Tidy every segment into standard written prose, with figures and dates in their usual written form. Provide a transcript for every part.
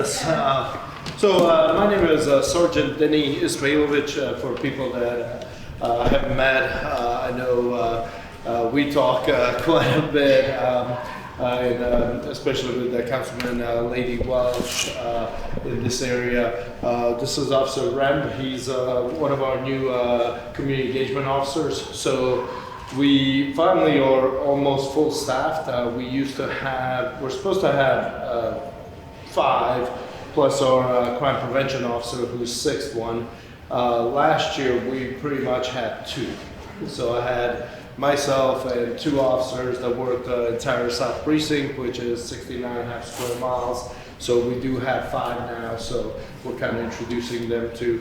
Yes. My name is Sgt Deniz Ismailovic. For people that haven't met, I know we talk quite a bit, and especially with the Councilman Lady Welsh in this area. This is Officer Rehm. He's one of our new community engagement officers. So we finally are almost full staffed. We're supposed to have 5 plus our crime prevention officer, who's 6th one. Last year we pretty much had 2. So I had myself and 2 officers that worked the entire South Precinct, which is 69.5 square miles. So we do have 5 now, so we're kind of introducing them to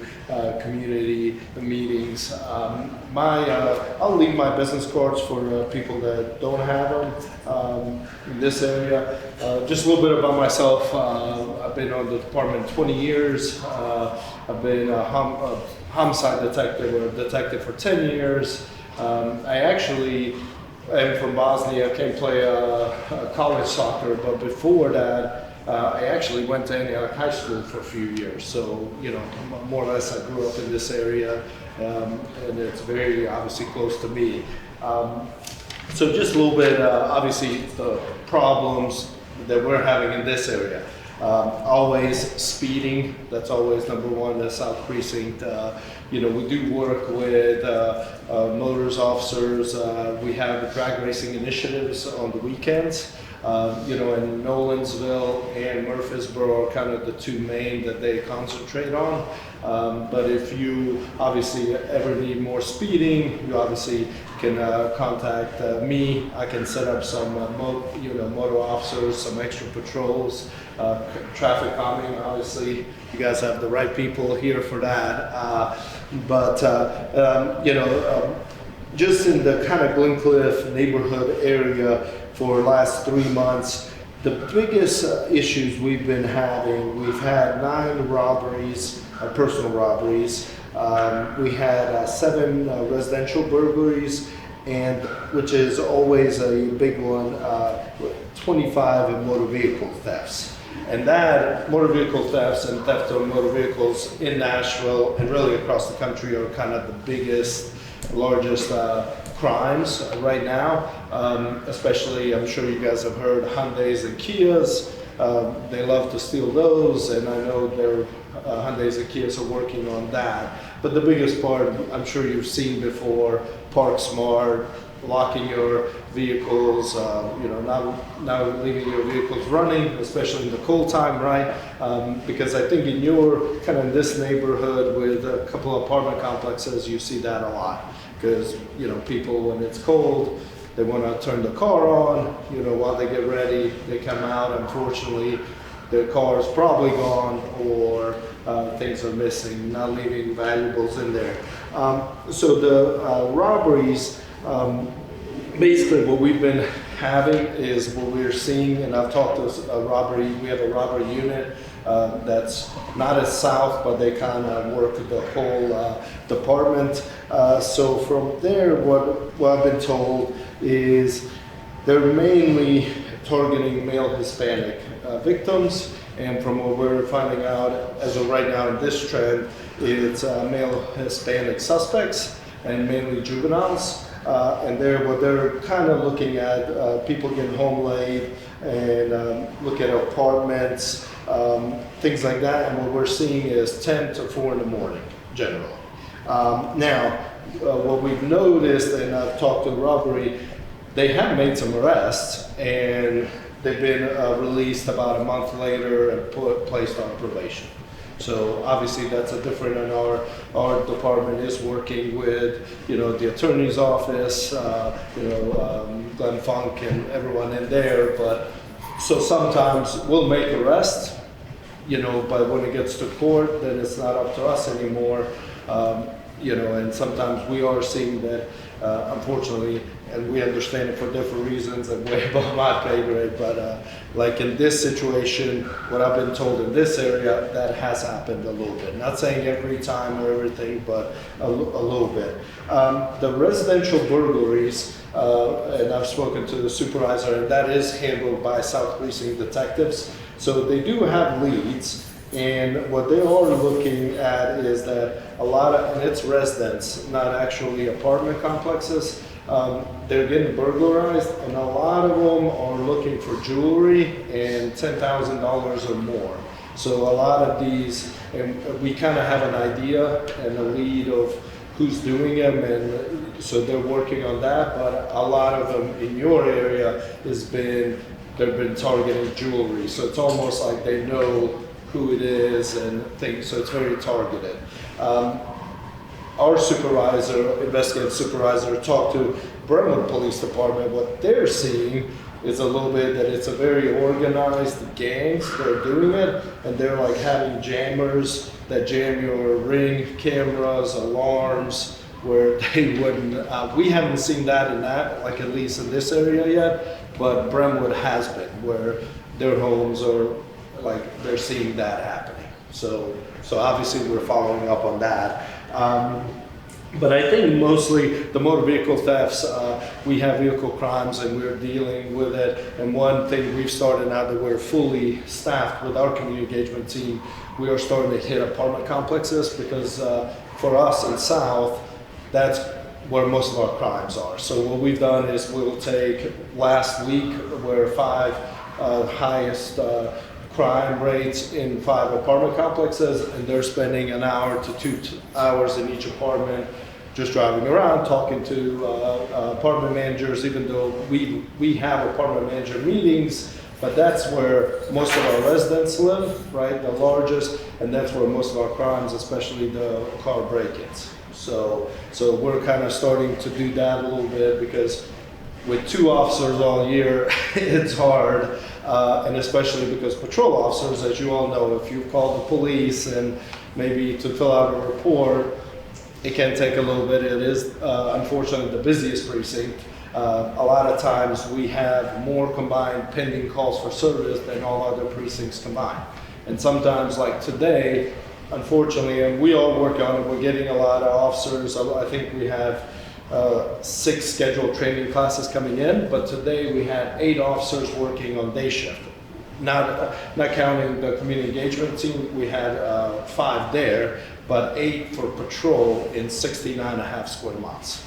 community meetings. I'll leave my business cards for people that don't have them in this area. Just a little bit about myself. I've been on the department 20 years. I've been a homicide detective or a detective for 10 years. I actually am from Bosnia. I came play college soccer, but before that, I actually went to Antioch High School for a few years. So, more or less I grew up in this area, and it's very obviously close to me. So just a little bit, obviously the problems that we're having in this area. Always speeding, that's always number one in the South Precinct. We do work with motors officers. We have drag racing initiatives on the weekends. In Nolensville and Murfreesboro are kind of the 2 main that they concentrate on. But if you obviously ever need more speeding, you obviously can contact me. I can set up some motor officers, some extra patrols, traffic calming. Obviously, you guys have the right people here for that. Just in the kind of Glencliff neighborhood area for the last 3 months, the biggest issues we've been having, we've had 9 robberies, personal robberies. We had 7 residential burglaries, and which is always a big one, 25 in motor vehicle thefts. And that motor vehicle thefts and theft of motor vehicles in Nashville and really across the country are kind of the biggest, largest crimes right now. Especially, I'm sure you guys have heard Hyundais and Kias. They love to steal those, and I know their Hyundais and Kias are working on that. But the biggest part, I'm sure you've seen before, Park Smart, locking your vehicles, not leaving your vehicles running, especially in the cold time, right? Because I think in your kind of this neighborhood with a couple of apartment complexes, you see that a lot. Because people, when it's cold, they want to turn the car on. While they get ready, they come out. Unfortunately, the car is probably gone, or things are missing, not leaving valuables in there. So the robberies, basically what we've been having is what we're seeing, and I've talked to a robbery. We have a robbery unit that's not as south, but they kind of work the whole department. So from there, what I've been told is they're mainly targeting male Hispanic victims, and from what we're finding out as of right now in this trend, it's male Hispanic suspects and mainly juveniles. And what they're kind of looking at, people getting home late and look at apartments, things like that. And what we're seeing is 10 to 4 in the morning, generally. Now, what we've noticed, and I've talked to the robbery, they have made some arrests, and they've been released about a month later and placed on probation. So obviously that's a different, and our department is working with, the attorney's office, Glenn Funk and everyone in there. But so sometimes we'll make arrests, but when it gets to court, then it's not up to us anymore. And sometimes we are seeing that, unfortunately, and we understand it for different reasons and way above my pay grade, but like in this situation, what I've been told in this area, that has happened a little bit. Not saying every time or everything, but a little bit. The residential burglaries, and I've spoken to the supervisor, and that is handled by South Precinct detectives. So they do have leads, and what they are looking at is that a lot of, and it's residents, not actually apartment complexes, they're getting burglarized, and a lot of them are looking for jewelry and $10,000 or more. So a lot of these, and we kind of have an idea and a lead of who's doing them, and so they're working on that. But a lot of them in your area they've been targeting jewelry. So it's almost like they know who it is and things. So it's very targeted. Our supervisor, investigative supervisor, talked to Brentwood Police Department. What they're seeing is a little bit that it's a very organized gangs that are doing it, and they're like having jammers that jam your Ring cameras, alarms, where they wouldn't. We haven't seen that in that, like at least in this area yet, but Brentwood has been, where their homes are like they're seeing that happening. So obviously we're following up on that. But I think mostly the motor vehicle thefts, we have vehicle crimes and we're dealing with it. And one thing we've started now that we're fully staffed with our community engagement team, we are starting to hit apartment complexes because for us in South, that's where most of our crimes are. So what we've done is we'll take last week where 5 highest crime rates in 5 apartment complexes, and they're spending 1 hour to 2 hours in each apartment just driving around talking to apartment managers, even though we have apartment manager meetings, but that's where most of our residents live, right, the largest, and that's where most of our crimes, especially the car break-ins. So we're kind of starting to do that a little bit because with 2 officers all year, it's hard. And especially because patrol officers, as you all know, if you call the police and maybe to fill out a report, it can take a little bit. It is unfortunately the busiest precinct. A lot of times we have more combined pending calls for service than all other precincts combined. And sometimes like today, unfortunately, and we all work on it, we're getting a lot of officers. I think we have 6 scheduled training classes coming in, but today we had 8 officers working on day shift. Not counting the community engagement team, we had 5 there, but 8 for patrol in 69.5 square miles.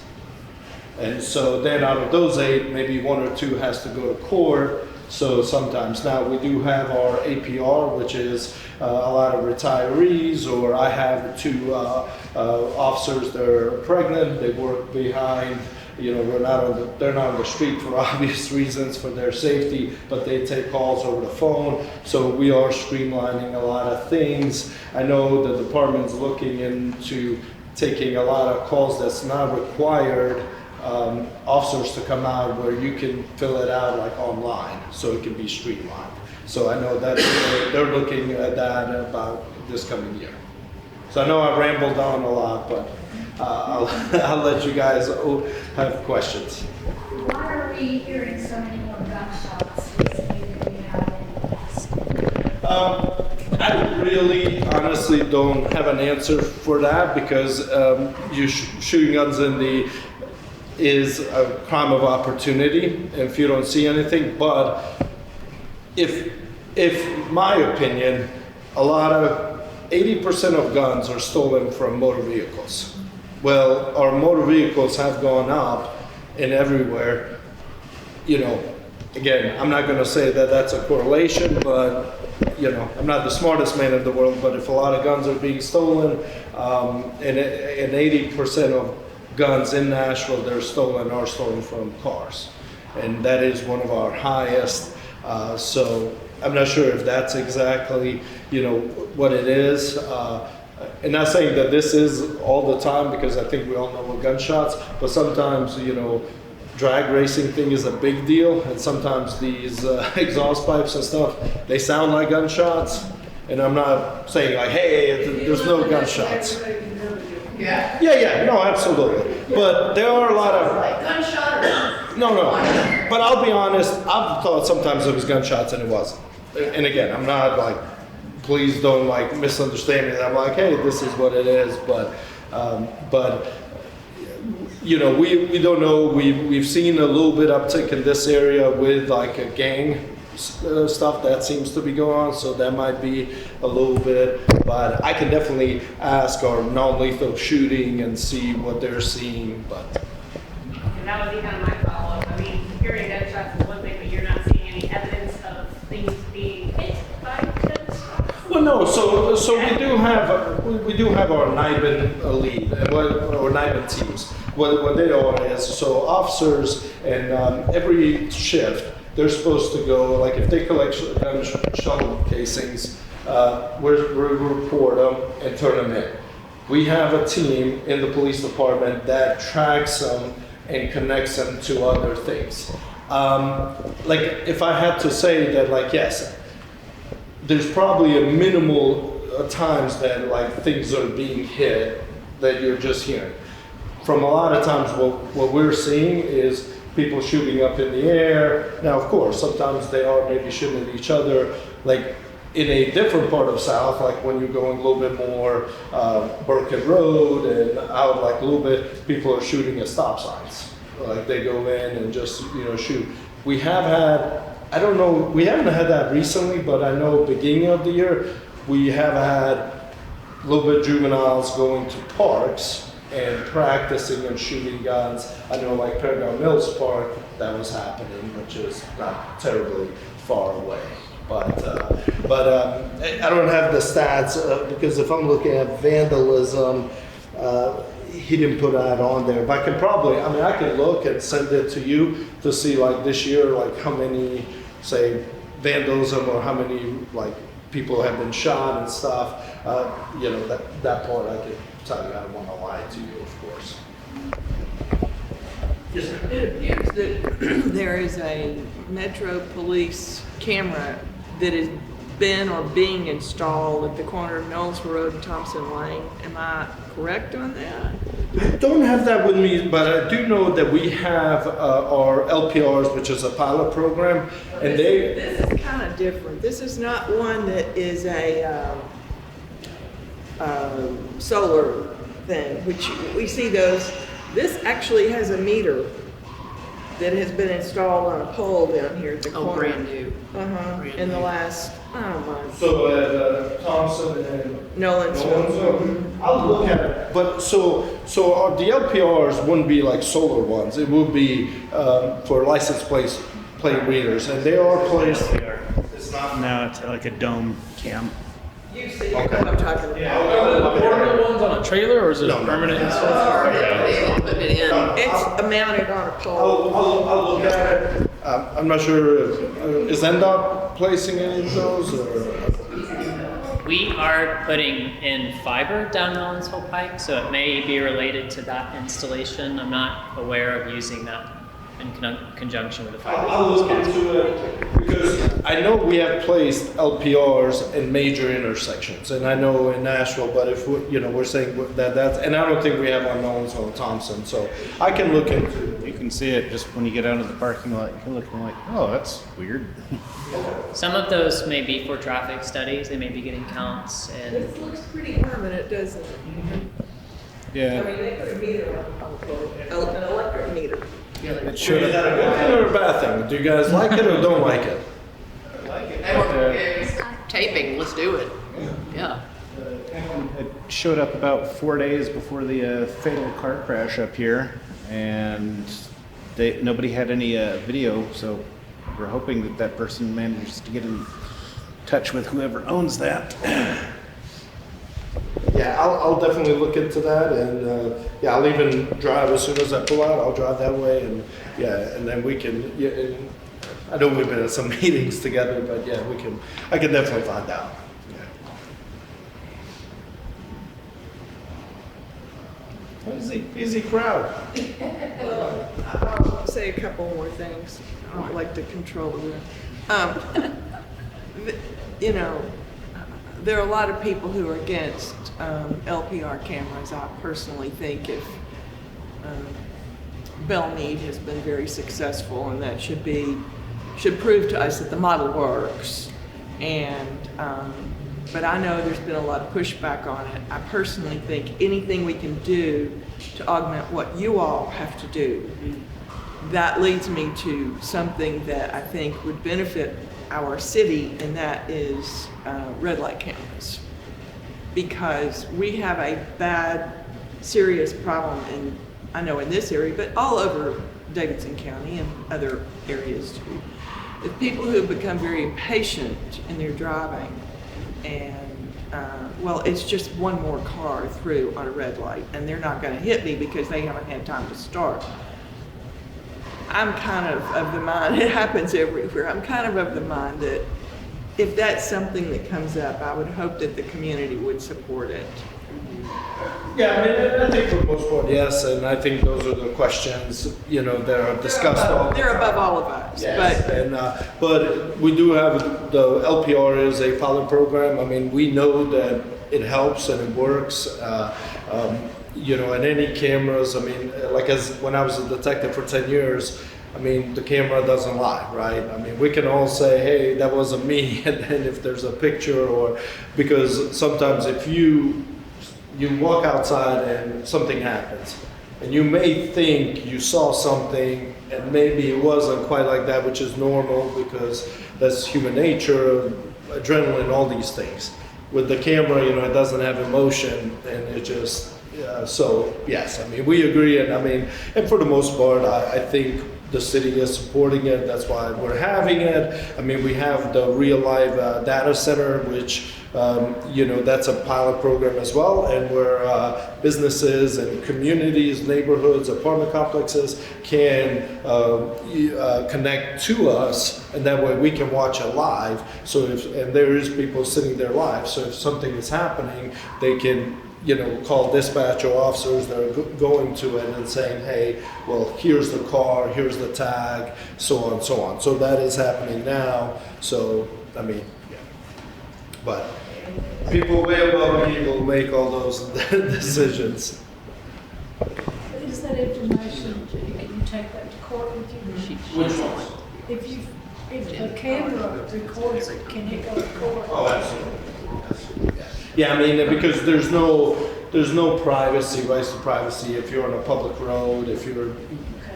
And so then out of those 8, maybe 1 or 2 has to go to court. So sometimes now we do have our APR, which is a lot of retirees, or I have 2 officers that are pregnant. They work behind, they're not on the street for obvious reasons for their safety, but they take calls over the phone. So we are streamlining a lot of things. I know the department's looking into taking a lot of calls that's not required officers to come out, where you can fill it out like online, so it can be streamlined. So I know that they're looking at that about this coming year. So I know I rambled on a lot, but I'll let you guys have questions. Why are we hearing so many more gunshots recently than we have in the past? I really honestly don't have an answer for that because shooting guns is a crime of opportunity if you don't see anything. But if my opinion, a lot of 80% of guns are stolen from motor vehicles. Well, our motor vehicles have gone up and everywhere. Again, I'm not going to say that that's a correlation, but I'm not the smartest man in the world, but if a lot of guns are being stolen, and 80% of guns in Nashville that are stolen from cars, and that is one of our highest. So I'm not sure if that's exactly what it is. And not saying that this is all the time, because I think we all know what gunshots, but sometimes drag racing thing is a big deal, and sometimes these exhaust pipes and stuff, they sound like gunshots. And I'm not saying like, hey, there's no gunshots. Yeah, no, absolutely. But there are a lot of Gunshot. no. But I'll be honest, I've thought sometimes it was gunshots and it wasn't. And again, I'm not like, please don't like misunderstand me. I'm like, hey, this is what it is. But we don't know. We've seen a little bit uptick in this area with like a gang stuff that seems to be going on, so that might be a little bit. But I can definitely ask our non-lethal shooting and see what they're seeing. But And that would be kind of my follow-up. I mean, hearing gunshots is one thing, but you're not seeing any evidence of things being hit by gunshots? well, no. So we do have our NIBIN lead and or NIBIN teams. What they are is so officers and every shift they're supposed to go, like if they collect gun shuttle casings, we report them and turn them in. We have a team in the police department that tracks them and connects them to other things. Like if I had to say that, like, yes, there's probably a minimal times that like things are being hit that you're just hearing. From a lot of times what we're seeing is people shooting up in the air. Now, of course, sometimes they are maybe shooting at each other, like in a different part of South, like when you're going a little bit more Burkett Road and out like a little bit, people are shooting at stop signs. Like they go in and just, shoot. We have had, I don't know, we haven't had that recently, but I know beginning of the year, we have had a little bit juveniles going to parks and practicing and shooting guns. I know like Paragon Mills Park, that was happening, which is not terribly far away. But I don't have the stats because if I'm looking at vandalism, he didn't put that on there. But I can look and send it to you to see like this year, like how many, say, vandalism or how many like people have been shot and stuff. That part I could tell you. I don't want to lie to you, of course. It appears that there is a Metro Police camera that has been or being installed at the corner of Knowles Road and Thompson Lane. Am I correct on that? I don't have that with me, but I do know that we have our LPRs, which is a pilot program, and This is kind of different. This is not one that is a solar thing, which we see those. This actually has a meter that has been installed on a pole down here at the corner. Brand new. In the last, month. So at Thompson and Nolan's. I'll look at it. But so the LPRs wouldn't be like solar ones. It would be for license plate readers, and they are placed there. It's not. No, it's like a dome cam. You see what I'm talking about. Yeah. Portable ones on a trailer, or is it No. permanent? They put it in. It's mounted on a pole. I'll look at it. I'm not sure if is NDOT placing any of those or. We are putting in fiber down Mellons Hill Pike, so it may be related to that installation. I'm not aware of using that in conjunction with the fiber. I'll look into it because I know we have placed LPRs in major intersections, and I know in Nashville. But if we're saying that's, and I don't think we have on Knowles or Thompson, so I can look into it. You can see it just when you get out of the parking lot. You're looking like, oh, that's weird. Some of those may be for traffic studies. They may be getting counts and. This looks pretty permanent, doesn't it? Yeah. I mean, they put a meter on the pole, an electric meter. It Is should that have. a good thing or a bad thing? Do you guys like it or don't like it? Taping, let's do it. Yeah. It showed up about 4 days before the fatal car crash up here, and nobody had any video, so we're hoping that person manages to get in touch with whoever owns that. Yeah, I'll definitely look into that, and I'll even drive as soon as I pull out. I'll drive that way, and and then we can. Yeah, and I know we've been at some meetings together, but yeah, we can. I can definitely find out. Yeah. Easy crowd. I'll say a couple more things. I don't like to control the there are a lot of people who are against LPR cameras. I personally think if Bellmead has been very successful, and that should prove to us that the model works. And but I know there's been a lot of pushback on it. I personally think anything we can do to augment what you all have to do, that leads me to something that I think would benefit our city, and that is red light cameras. Because we have a bad, serious problem in, I know in this area, but all over Davidson County and other areas too. With people who have become very impatient in their driving, and well, it's just one more car through on a red light, and they're not going to hit me because they haven't had time to start. I'm kind of the mind, it happens everywhere, I'm kind of the mind that if that's something that comes up, I would hope that the community would support it. Yeah, I mean, I think for the most part, yes, and I think those are the questions, you know, that are discussed all the They're time. above all of us, Yes, but and, but we do have, the LPR is a pilot program. I mean, we know that it helps and it works. You know, and any cameras, I mean, like when I was a detective for 10 years, I mean, the camera doesn't lie, right? I mean, we can all say, hey, that wasn't me, and then if there's a picture, or, because sometimes if you walk outside and something happens, and you may think you saw something, and maybe it wasn't quite like that, which is normal because that's human nature, adrenaline, all these things. With the camera, you know, it doesn't have emotion, and it just, so yes, I mean, we agree, and I mean, and for the most part, I think the city is supporting it. That's why we're having it. I mean, we have the real live data center, which, you know, that's a pilot program as well, and where businesses and communities, neighborhoods, apartment complexes can connect to us, and that way we can watch it live. So and there is people sitting there live, so if something is happening, they can, you know, call dispatch or officers that are going to it and saying, hey, well, here's the car, here's the tag, so on and so on. So that is happening now. So, I mean, yeah. But people way above me will make all those decisions. Is that information, can you take that to court with you? Which ones? If the camera records it, can it go to court? Oh, absolutely. Yeah, I mean, because there's no privacy, rights to privacy if you're on a public road, if you're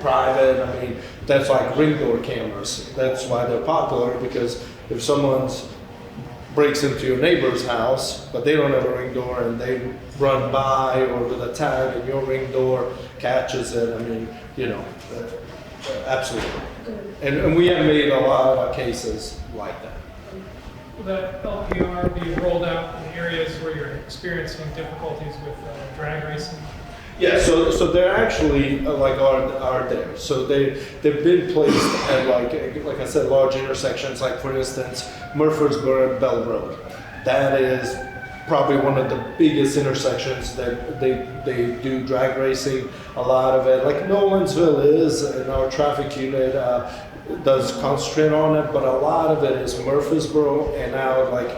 private. I mean, that's like ring door cameras. That's why they're popular, because if someone breaks into your neighbor's house, but they don't have a ring door, and they run by or with a tag and your ring door catches it, I mean, you know, absolutely. And we have made a lot of cases like that. Will that LPR be rolled out in areas where you're experiencing difficulties with drag racing? Yeah, so they're actually are there. So they've been placed at like I said, large intersections. Like for instance, Murfreesboro and Bell Road. That is probably one of the biggest intersections that they do drag racing. A lot of it, like Nolensville is, and our traffic unit does concentrate on it, but a lot of it is Murfreesboro and out like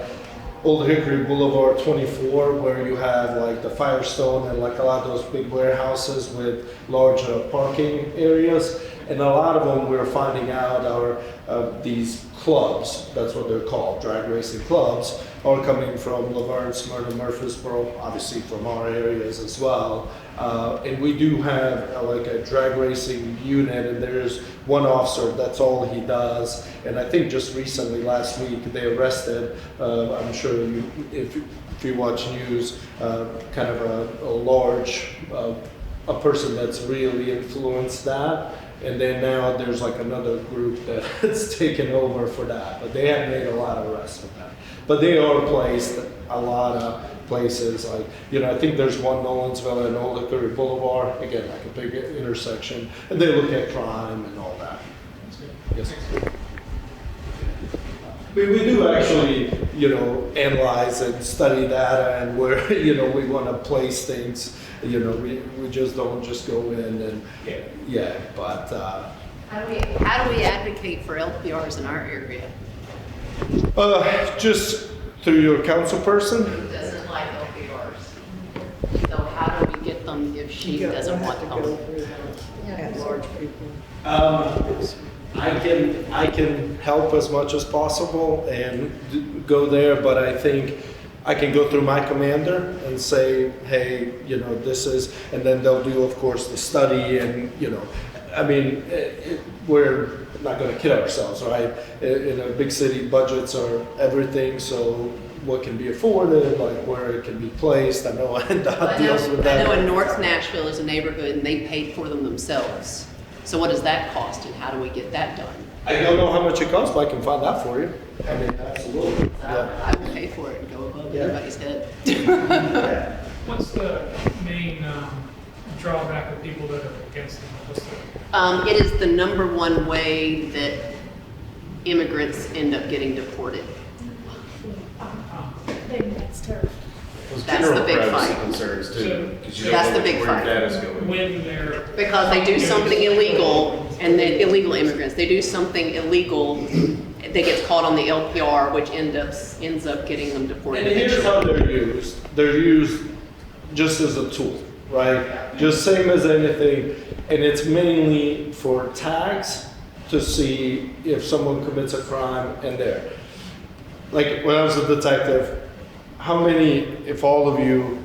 Old Hickory Boulevard 24, where you have like the Firestone and like a lot of those big warehouses with large parking areas. And a lot of them we're finding out are these clubs, that's what they're called, drag racing clubs, are coming from Laverne, Smyrna, Murfreesboro, obviously from our areas as well. And we do have like a drag racing unit, and there's one officer, that's all he does. And I think just recently, last week, they arrested, I'm sure if you watch news, kind of a large, a person that's really influenced that. And then now there's like another group that's taken over for that, but they have made a lot of arrests with that. But they are placed a lot of places, like, you know, I think there's one Nolensville and Old Hickory Boulevard, again, like a big intersection, and they look at crime and all that. Yes. We do actually, you know, analyze and study data, and where, you know, we want to place things. You know, we just don't just go in and, yeah, but. How do we advocate for LPRs in our area? Just through your council person. Who doesn't like LPRs? So how do we get them if she doesn't want them? at large people. I can help as much as possible and go there, but I think I can go through my commander and say, hey, you know, this is, and then they'll do, of course, the study, and, you know, I mean, we're not going to kid ourselves, right? In a big city, budgets are everything. So what can be afforded, like where it can be placed. I know NDOT deals with that. I know in North Nashville there's a neighborhood and they paid for them themselves. So what does that cost and how do we get that done? I don't know how much it costs, but I can find out for you. I mean, absolutely. Yeah. I will pay for it and go above Yeah. everybody's head. What's the main drawback of people that are against them? What's the, It is the number one way that immigrants end up getting deported. That's terrible. That's the big fight. Concerns too, 'cause you don't That's know the big where your fight. data's going. when they're. Because they do something illegal, and they, illegal immigrants, they do something illegal, they get caught on the LPR, which ends up getting them deported. And here's how they're used. They're used just as a tool, right? Just same as anything. And it's mainly for tags to see if someone commits a crime and there. Like when I was a detective, how many, if all of you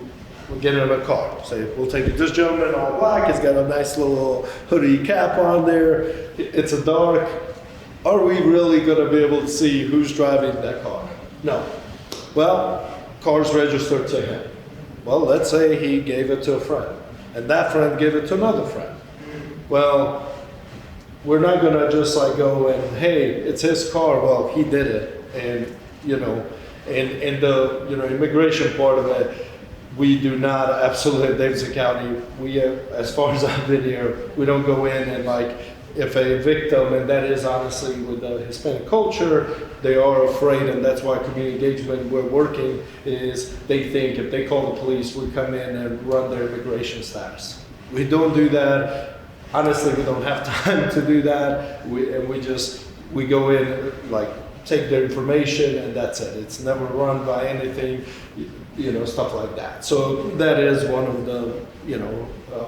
would get in a car, say, we'll take this gentleman all black, he's got a nice little hoodie cap on there, it's a dark, are we really gonna be able to see who's driving that car? No. Well, car's registered to him. Well, let's say he gave it to a friend, and that friend gave it to another friend. Well, we're not gonna just like go and, hey, it's his car, well, he did it, and you know, and the immigration part of it, we do not absolutely in Davidson County. We, as far as I've been here, we don't go in and like if a victim, and that is honestly with the Hispanic culture, they are afraid, and that's why community engagement we're working is they think if they call the police, we come in and run their immigration status. We don't do that. Honestly, we don't have time to do that. We go in like take their information and that's it. It's never run by anything, stuff like that. So that is one of the,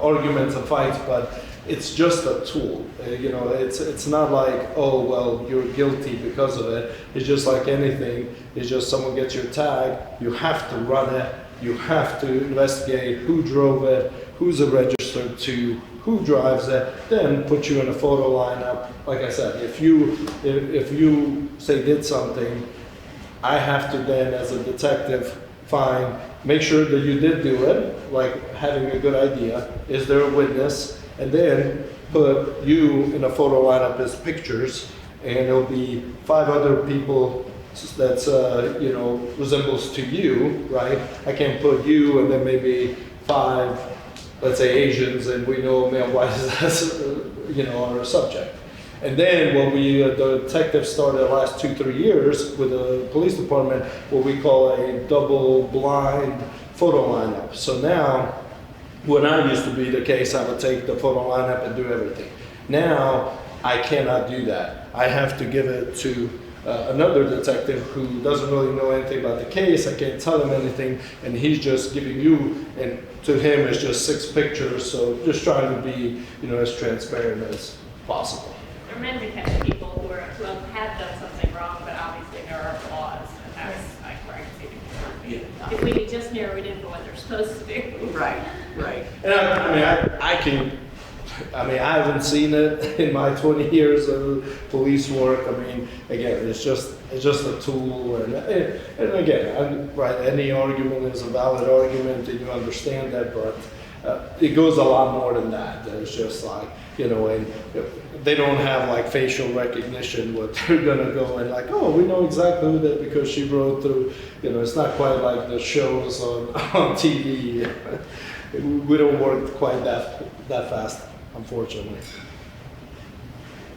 arguments and fights, but it's just a tool. It's not like, oh, well, you're guilty because of it. It's just like anything. It's just someone gets your tag, you have to run it, you have to investigate who drove it, who's it registered to, who drives it, then put you in a photo lineup. Like I said, if you say did something, I have to then, as a detective, make sure that you did do it, like having a good idea. Is there a witness? And then put you in a photo lineup as pictures, and it'll be 5 other people that's resembles to you, right? I can't put you and then maybe 5, let's say Asians, and we know male white as our subject. And then what the detectives started the last 2-3 years with the police department, what we call a double blind photo lineup. So now, when I used to be the case, I would take the photo lineup and do everything. Now, I cannot do that. I have to give it to another detective who doesn't really know anything about the case. I can't tell him anything, and he's just giving you, and to him it's just 6 pictures. So just trying to be, as transparent as possible. They're meant to catch people who have done something wrong, but obviously there are flaws, and that's like where I can see the concern. If we could just narrow it in for what they're supposed to do. Right. And I haven't seen it in my 20 years of police work. I mean, again, it's just a tool, and again, any argument is a valid argument, and you understand that, but it goes a lot more than that. It's just like, and they don't have like facial recognition, what they're gonna go and like, oh, we know exactly who that because she rode through, it's not quite like the shows on TV. We don't work quite that fast, unfortunately.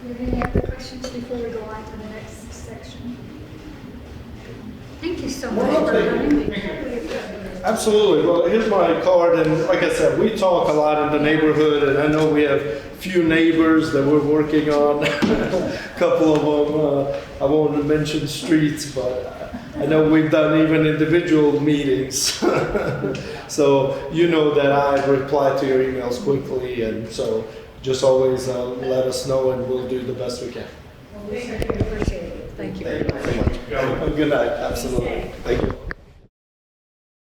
Do you have any other questions before we go on to the next section? Thank you so much Well, for thank having you. me. Absolutely. Well, here's my card, and like I said, we talk a lot in the neighborhood, and I know we have few neighbors that we're working on. A couple of them, I won't mention streets, but I know we've done even individual meetings. So that I reply to your emails quickly, and so just always let us know, and we'll do the best we can. Well, we certainly appreciate it. Thank you very much. Thank you so much. Have a good night. Absolutely. Thank you.